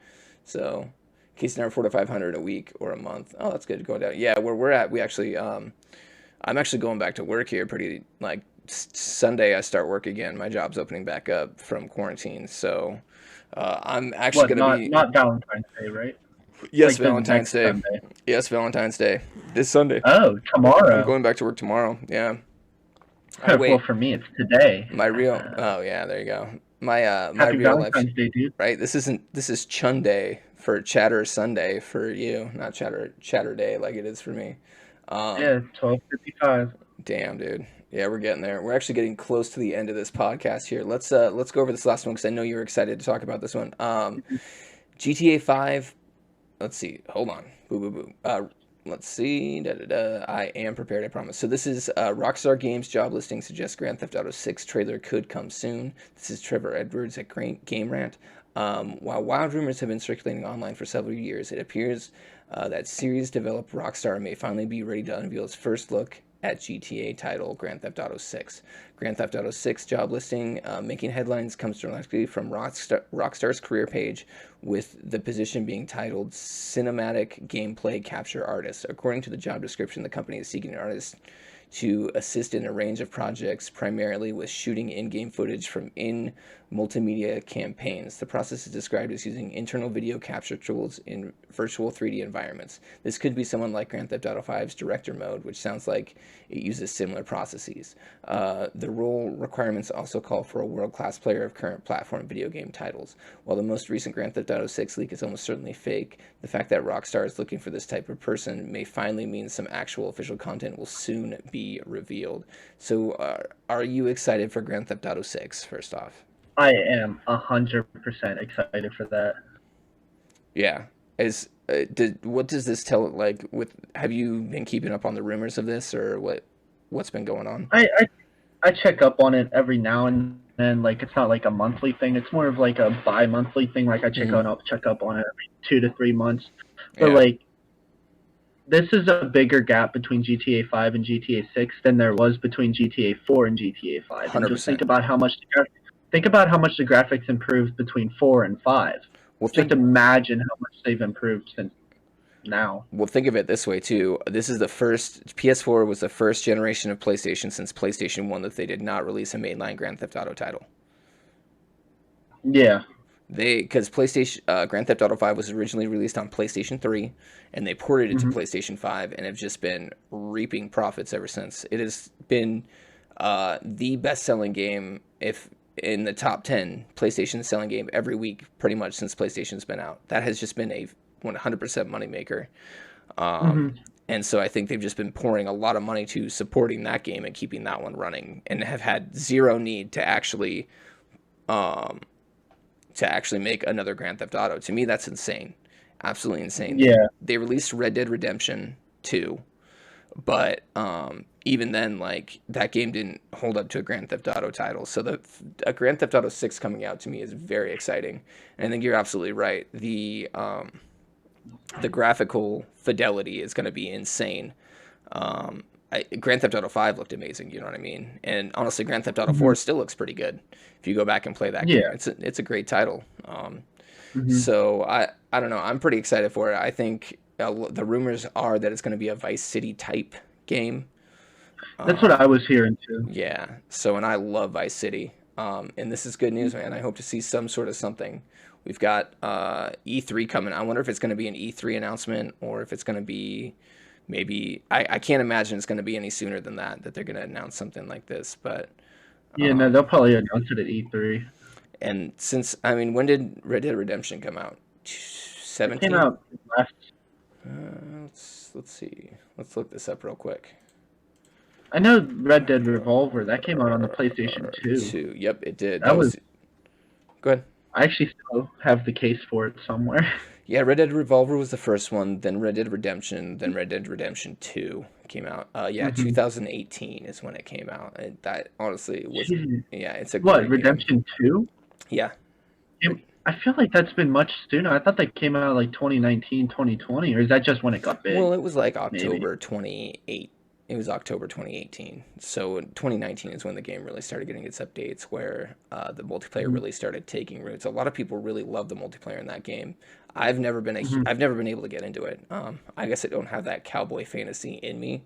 So, case number 4 to 500 a week or a month. Oh, that's good. Going down. Yeah, where we're at, I'm actually going back to work here pretty like Sunday I start work again. My job's opening back up from quarantine, so I'm actually What? gonna Not be not Valentine's Day, right? yes, Like the Valentine's next Day. Sunday. Yes, Valentine's Day. This Sunday. Oh, I'm tomorrow. going back to work tomorrow. Yeah. I Well, wait. for me, it's today. My real oh yeah, there you go. My Happy real life Valentine's Day, dude. right? This is Chun Day for Chatter Sunday for you, not Chatter Day like it is for me. Um, Yeah, 12:55. damn, dude. Yeah, we're getting there. We're actually getting close to the end of this podcast here. Let's go over this last one because I know you're excited to talk about this one. GTA 5. Let's see. Hold on. Boo boo boo. Let's see. Da, da, da. I am prepared, I promise. So this is Rockstar Games job listing suggests Grand Theft Auto 6 trailer could come soon. This is Trevor Edwards at Game Rant. While wild rumors have been circulating online for several years, it appears that series developer Rockstar may finally be ready to unveil its first look at GTA title Grand Theft Auto 6. Grand Theft Auto 6 job listing making headlines comes directly from Rockstar's career page, with the position being titled Cinematic Gameplay Capture Artist. According to the job description, the company is seeking an artist to assist in a range of projects, primarily with shooting in-game footage from multimedia campaigns. The process is described as using internal video capture tools in virtual 3D environments. This could be someone like Grand Theft Auto 5's director mode, which sounds like it uses similar processes. The role requirements also call for a world-class player of current platform video game titles. While the most recent Grand Theft Auto 6 leak is almost certainly fake, the fact that Rockstar is looking for this type of person may finally mean some actual official content will soon be revealed. So, are you excited for Grand Theft Auto 6, first off? I am 100% excited for that. Yeah. What does this tell, like, with, have you been keeping up on the rumors of this, or what's been going on? I check up on it every now and then. Like, it's not like a monthly thing. It's more of like a bi-monthly thing. Like, I check up on it every 2 to 3 months. But Yeah. like, this is a bigger gap between GTA 5 and GTA 6 than there was between GTA 4 and GTA 5. And just 100%. think about how much the graphics improved between 4 and 5. Well, Just imagine how much they've improved since now. Well, think of it this way too. This is the first PS4 was the first generation of PlayStation since PlayStation 1 that they did not release a mainline Grand Theft Auto title. Yeah. Because PlayStation Grand Theft Auto 5 was originally released on PlayStation 3, and they ported it to PlayStation 5, and have just been reaping profits ever since. It has been the best-selling game, if in the top 10 PlayStation selling game every week, pretty much since PlayStation's been out. That has just been a 100% moneymaker. And so I think they've just been pouring a lot of money to supporting that game and keeping that one running, and have had zero need to actually make another Grand Theft Auto. To me, that's insane. Absolutely insane. Yeah. They released Red Dead Redemption 2, but even then, like, that game didn't hold up to a Grand Theft Auto title. So a Grand Theft Auto 6 coming out to me is very exciting. And I think you're absolutely right. The graphical fidelity is going to be insane. Grand Theft Auto 5 looked amazing, you know what I mean? And honestly, Grand Theft Auto 4 still looks pretty good if you go back and play that game. It's a great title. So I don't know. I'm pretty excited for it. I think the rumors are that it's going to be a Vice City type game. That's what I was hearing too. Yeah. So, and I love Vice City. And this is good news, man. I hope to see some sort of something. We've got E3 coming. I wonder if it's going to be an E3 announcement, or if it's going to be maybe. I can't imagine it's going to be any sooner than that they're going to announce something like this. But yeah, no, they'll probably announce it at E3. And since, I mean, when did Red Dead Redemption come out? 17? It came out last. Let's see. Let's look this up real quick. I know Red Dead Revolver, that came out on the PlayStation 2. Yep, it did. That was. Go ahead. I actually still have the case for it somewhere. Yeah, Red Dead Revolver was the first one, then Red Dead Redemption, then Red Dead Redemption 2 came out. 2018 is when it came out. And that honestly was, it's a what, great Redemption 2? Yeah. I feel like that's been much sooner. I thought that came out like 2019, 2020, or is that just when it got big? Well, it was like October 28. It was October 2018. So 2019 is when the game really started getting its updates, where the multiplayer really started taking roots. A lot of people really love the multiplayer in that game. I've never been able to get into it. I guess I don't have that cowboy fantasy in me,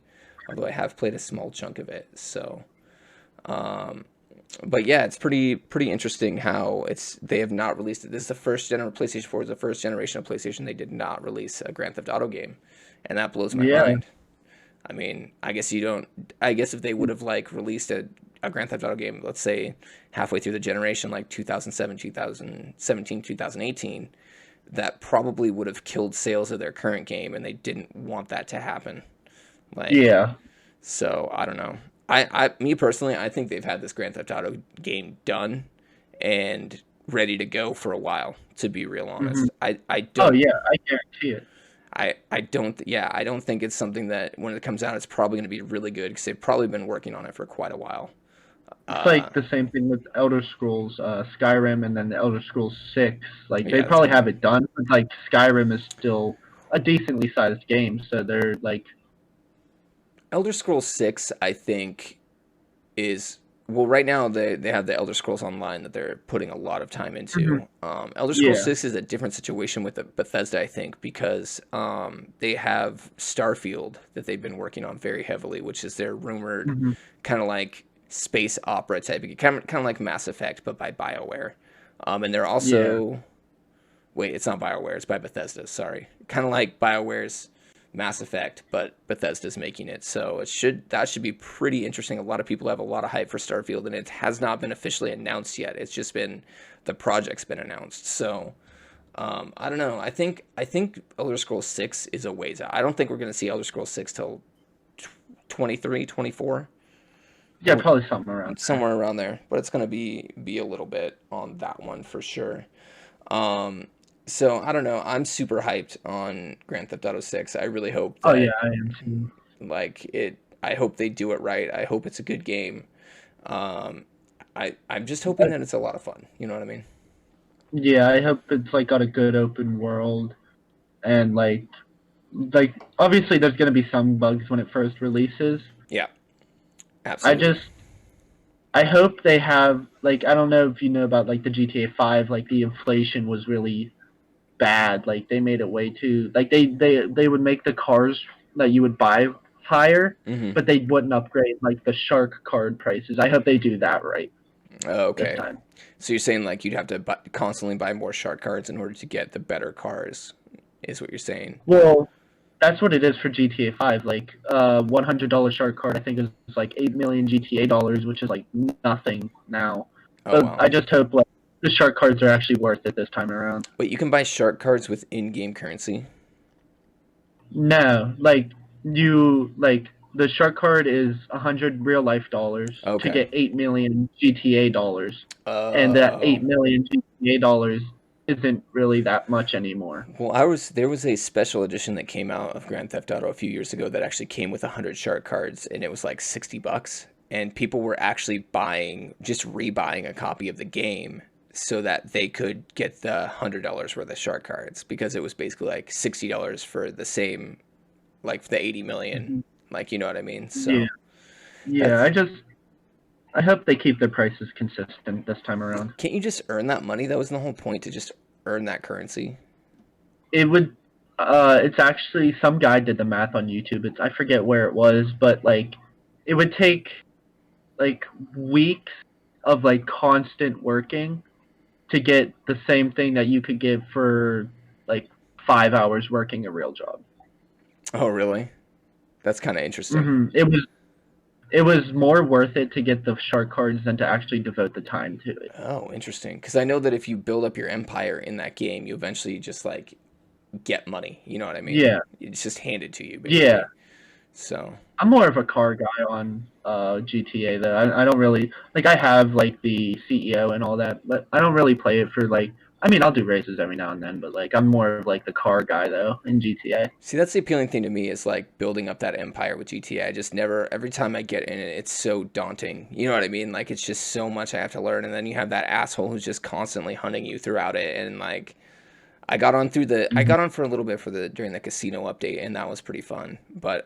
although I have played a small chunk of it. So But yeah, it's pretty interesting how they have not released it. This is the first generation PlayStation 4 is the first generation of PlayStation they did not release a Grand Theft Auto game, and that blows my Yeah. mind. I mean, I guess you don't. I guess if they would have like released a Grand Theft Auto game, let's say halfway through the generation, like 2007, 2017, 2018, that probably would have killed sales of their current game, and they didn't want that to happen. Like, Yeah. so I don't know. Me personally, I think they've had this Grand Theft Auto game done and ready to go for a while. To be real Hmm. honest, I Oh don't yeah, I guarantee it. I don't yeah I don't think it's something that when it comes out it's probably going to be really good because they've probably been working on it for quite a while. It's Uh, like the same thing with Elder Scrolls, Skyrim, and then the Elder Scrolls 6. Like they yeah, it's probably gonna have it done, but like Skyrim is still a decently sized game, so they're like, Elder Scrolls 6 I think is well right now they have the Elder Scrolls Online that they're putting a lot of time mhm, into. Elder Scrolls yeah, 6 is a different situation with the Bethesda I think because they have Starfield that they've been working on very heavily, which is their rumored mhm, kind of like space opera type, kind of like Mass Effect but by BioWare. And they're yeah, also wait, it's not BioWare, it's by Bethesda. Sorry, kind of like BioWare's Mass Effect, but Bethesda's making it, so that should be pretty interesting. A lot of people have a lot of hype for Starfield, and it has not been officially announced yet. It's just been the project's been announced. So I don't know. I think Elder Scrolls 6 is a ways out. I don't think we're going to see Elder Scrolls 6 till 23, 24. yeah, probably something around there. Somewhere around there, but it's going to be a little bit on that one for sure. Um, so I don't know. I'm super hyped on Grand Theft Auto 6. I really hope Oh yeah, that I am too. like it. I hope they do it right. I hope it's a good game. Um, I'm just hoping But, that it's a lot of fun. You know what I mean? yeah, I hope it's like got a good open world and like obviously there's gonna be some bugs when it first releases. Yeah, I absolutely. just I hope they have like I don't know if you know about like the GTA 5, like the inflation was really bad. Like they made it way too like they would make the cars that you would buy higher, Hmm. but they wouldn't upgrade like the shark card prices. I hope they do that right this Okay. time. So you're saying like you'd have to constantly buy more shark cards in order to get the better cars, is what you're saying? Well, that's what it is for GTA 5. Like $100 shark card I think is like 8 million GTA dollars, which is like nothing now. Oh So wow. I just hope like the shark cards are actually worth it this time around. Wait, you can buy shark cards with in-game currency? No, like the shark card is 100 real life dollars to Okay. get 8 million GTA dollars, and that Oh. 8 million GTA dollars isn't really that much anymore. Well, there was a special edition that came out of Grand Theft Auto a few years ago that actually came with 100 shark cards and it was like $60 and people were actually just rebuying a copy of the game so that they could get the $100 worth of shark cards because it was basically like $60 for the same like the 80 million. Mhm. Like, you know what I mean? Yeah, So, yeah. that's I hope they keep their prices consistent this time around. can't you just earn that money? That was the whole point to just earn that currency. It would. It's actually some guy did the math on YouTube. I forget where it was, but like, it would take like weeks of like constant working to get the same thing that you could get for like 5 hours working a real job. Oh, really? That's kind of interesting. Hmm. It was more worth it to get the shark cards than to actually devote the time to it. Oh, interesting. Because I know that if you build up your empire in that game, you eventually just like get money. You know what I mean? Yeah, It's just handed to you yeah. basically. So, I'm more of a car guy on GTA though. I don't really like. I have like the CEO and all that, but I don't really play it for like. I mean, I'll do races every now and then, but like I'm more of like the car guy though in GTA. see, that's the appealing thing to me is like building up that empire with GTA. I just never, every time I get in it, it's so daunting. You know what I mean? Like, it's just so much I have to learn. And then you have that asshole who's just constantly hunting you throughout it. And like, I Hmm. got on for a little bit for the during the casino update and that was pretty fun. But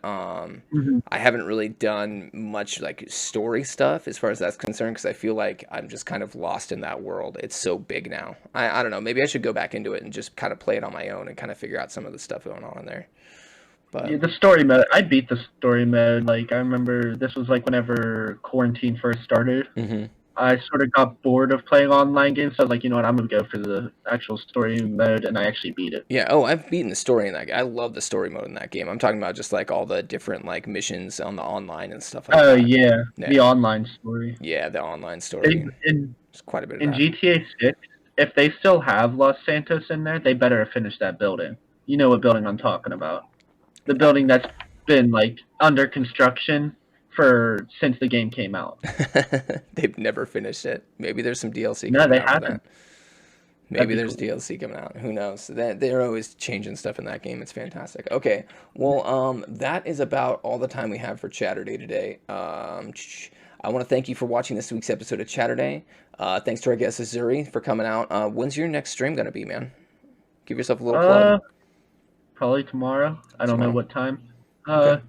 Hmm. I haven't really done much like story stuff as far as that's concerned because I feel like I'm just kind of lost in that world. It's so big now. I don't know, maybe I should go back into it and just kind of play it on my own and kind of figure out some of the stuff going on in there. But the story mode. I beat the story mode. Like I remember, this was like whenever quarantine first started. hmm I sort of got bored of playing online games, so I was like, you know what, I'm gonna go for the actual story mode, and I actually beat it. yeah, oh, I've beaten the story in that. I love the story mode in that game. I'm talking about just like all the different like missions on the online and stuff like Oh that. yeah, the Yeah, online story. yeah, the online They, story. in There's quite a bit of in that. GTA 6, if they still have Los Santos in there, they better have finished that building. You know what building I'm talking about? The building that's been like under construction for since the game came out. They've never finished it. Maybe there's some DLC No, coming they out for haven't. that. That'd Maybe be there's cool. DLC coming out. Who knows? They're always changing stuff in that game. It's fantastic. Okay, well, that is about all the time we have for Chatterday today. I want to thank you for watching this week's episode of Chatterday. Thanks to our guest Azuri for coming out. When's your next stream gonna be, man? Give yourself a little plug. Uh, Probably tomorrow. I don't know Tomorrow. what time. Okay.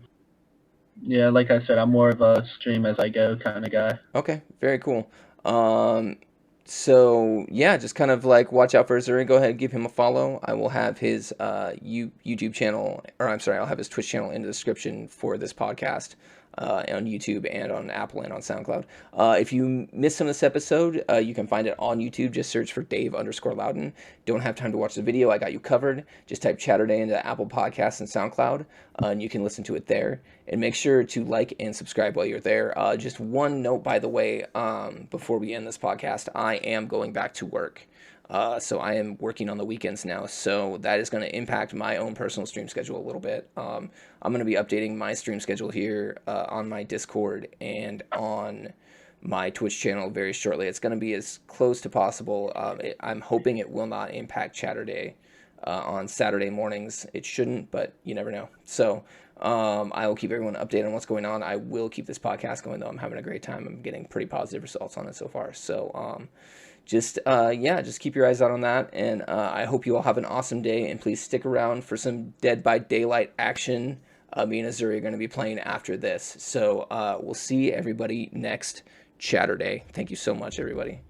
Yeah, like I said, I'm more of a stream as I go kind of guy. Okay. Very cool. Um, so yeah, just kind of like watch out for Azuri. Go ahead and give him a follow. I will have his YouTube channel, or I'm sorry, I'll have his Twitch channel in the description for this podcast. On YouTube and on Apple and on SoundCloud. If you missed some of this episode, you can find it on YouTube. Just search for Dave_Loudon. Don't have time to watch the video? I got you covered. Just type Chatterday into Apple Podcasts and SoundCloud, and you can listen to it there. And make sure to like and subscribe while you're there. Just one note, by the way, before we end this podcast, I am going back to work. So I am working on the weekends now, so that is going to impact my own personal stream schedule a little bit. I'm going to be updating my stream schedule here on my Discord and on my Twitch channel very shortly. It's going to be as close to possible. I'm hoping it will not impact Chatterday on Saturday mornings. It shouldn't, but you never know. So I will keep everyone updated on what's going on. I will keep this podcast going, though. I'm having a great time. I'm getting pretty positive results on it so far. So just keep your eyes out on that, and I hope you all have an awesome day, and please stick around for some Dead by Daylight action. Me and Azuri are going to be playing after this, so we'll see everybody next Chatterday. Thank you so much, everybody.